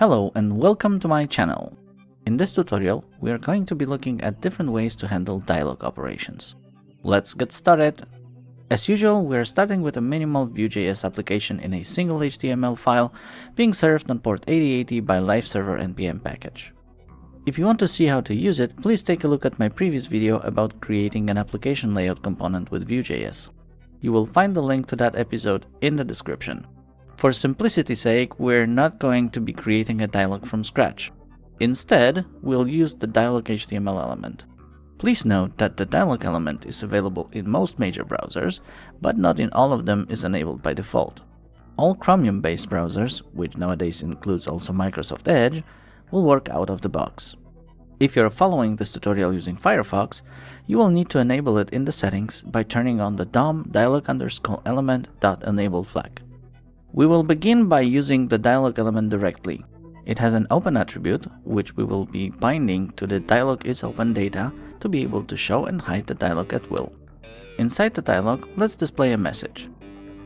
Hello and welcome to my channel. In this tutorial, we are going to be looking at different ways to handle dialog operations. Let's get started. As usual, we are starting with a minimal Vue.js application in a single HTML file being served on port 8080 by live server npm package. If you want to see how to use it, please take a look at my previous video about creating an application layout component with Vue.js. You will find the link to that episode in the description. For simplicity's sake, we're not going to be creating a dialog from scratch. Instead, we'll use the dialog HTML element. Please note that the dialog element is available in most major browsers, but not in all of them is enabled by default. All Chromium-based browsers, which nowadays includes also Microsoft Edge, will work out of the box. If you're following this tutorial using Firefox, you will need to enable it in the settings by turning on the DOM dialog_element.enable flag. We will begin by using the dialog element directly. It has an open attribute, which we will be binding to the dialog isOpen data to be able to show and hide the dialog at will. Inside the dialog, let's display a message.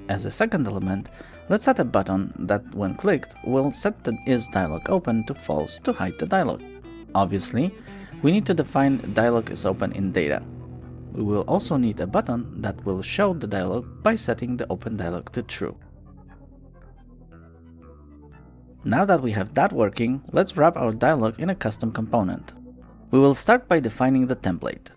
As a second element, let's add a button that, when clicked, will set the isDialogOpen to false to hide the dialog. Obviously, we need to define dialog isOpen in data. We will also need a button that will show the dialog by setting the open dialog to true. Now that we have that working, let's wrap our dialog in a custom component. We will start by defining the template.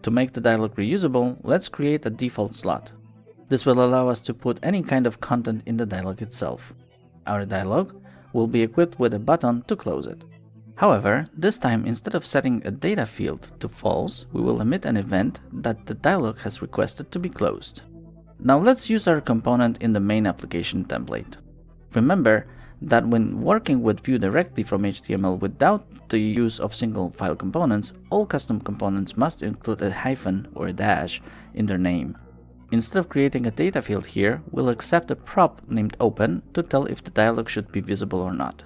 To make the dialog reusable, let's create a default slot. This will allow us to put any kind of content in the dialog itself. Our dialog will be equipped with a button to close it. However, this time, instead of setting a data field to false, we will emit an event that the dialog has requested to be closed. Now let's use our component in the main application template. Remember that when working with Vue directly from HTML without the use of single file components, all custom components must include a hyphen or a dash in their name. Instead of creating a data field here, we'll accept a prop named open to tell if the dialog should be visible or not.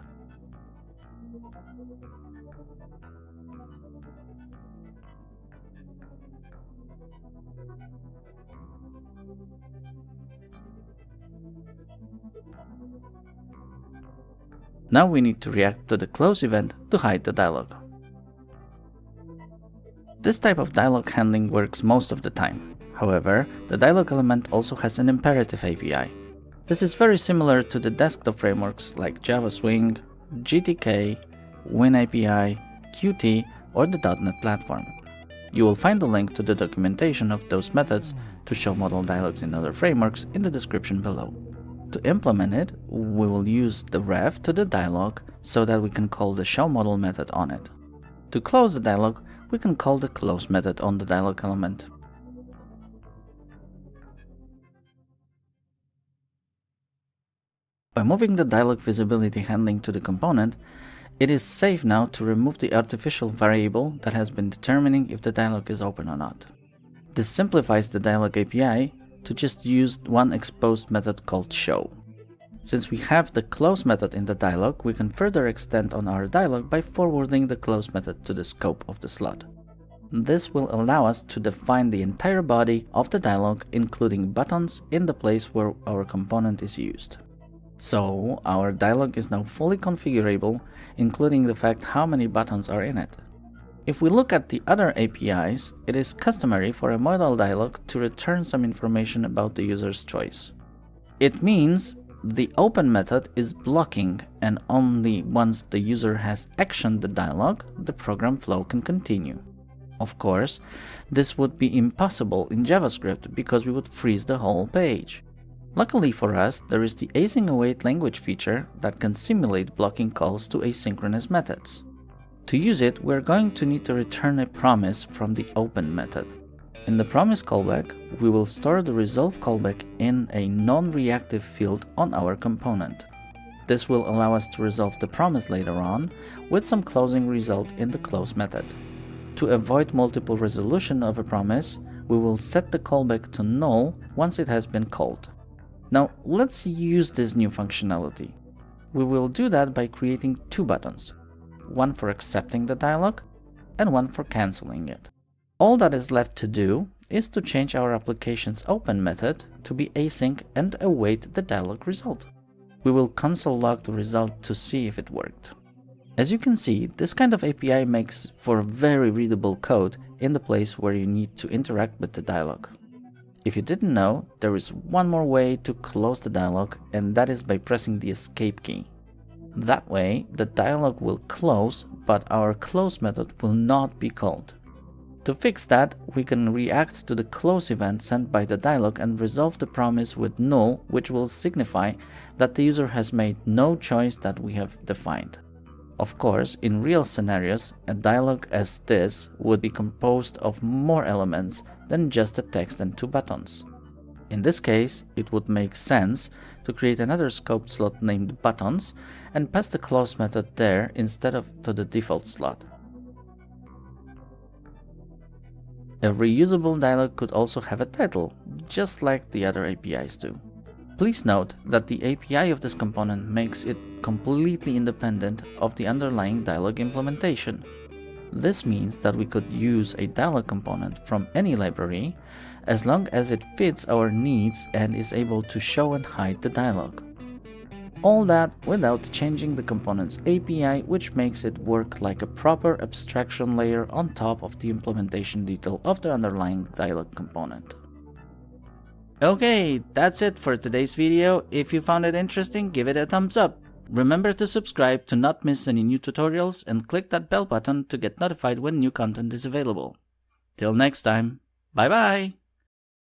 Now we need to react to the close event to hide the dialog. This type of dialog handling works most of the time. However, the dialog element also has an imperative API. This is very similar to the desktop frameworks like Java Swing, GTK, WinAPI, Qt, or the .NET platform. You will find the link to the documentation of those methods to show model dialogs in other frameworks in the description below. To implement it, we will use the ref to the dialog so that we can call the showModel method on it. To close the dialog, we can call the close method on the dialog element. By moving the dialog visibility handling to the component, it is safe now to remove the artificial variable that has been determining if the dialog is open or not. This simplifies the dialog API to just use one exposed method called show. Since we have the close method in the dialog, we can further extend on our dialog by forwarding the close method to the scope of the slot. This will allow us to define the entire body of the dialog, including buttons, in the place where our component is used. So our dialog is now fully configurable, including the fact how many buttons are in it. If we look at the other APIs, it is customary for a modal dialog to return some information about the user's choice. It means the open method is blocking, and only once the user has actioned the dialog, the program flow can continue. Of course, this would be impossible in JavaScript because we would freeze the whole page. Luckily for us, there is the async await language feature that can simulate blocking calls to asynchronous methods. To use it, we're going to need to return a promise from the open method. In the promise callback, we will store the resolve callback in a non-reactive field on our component. This will allow us to resolve the promise later on with some closing result in the close method. To avoid multiple resolution of a promise, we will set the callback to null once it has been called. Now let's use this new functionality. We will do that by creating two buttons. One for accepting the dialog and one for canceling it. All that is left to do is to change our application's open method to be async and await the dialog result. We will console log the result to see if it worked. As you can see, this kind of API makes for very readable code in the place where you need to interact with the dialog. If you didn't know, there is one more way to close the dialog, and that is by pressing the escape key. That way, the dialog will close, but our close method will not be called. To fix that, we can react to the close event sent by the dialog and resolve the promise with null, which will signify that the user has made no choice that we have defined. Of course, in real scenarios, a dialog as this would be composed of more elements than just a text and 2 buttons. In this case, it would make sense to create another scoped slot named buttons and pass the close method there instead of to the default slot. A reusable dialog could also have a title, just like the other APIs do. Please note that the API of this component makes it completely independent of the underlying dialog implementation. This means that we could use a dialog component from any library as long as it fits our needs and is able to show and hide the dialog. All that without changing the component's API, which makes it work like a proper abstraction layer on top of the implementation detail of the underlying dialog component. Okay, that's it for today's video. If you found it interesting, give it a thumbs up. Remember to subscribe to not miss any new tutorials and click that bell button to get notified when new content is available. Till next time, bye bye!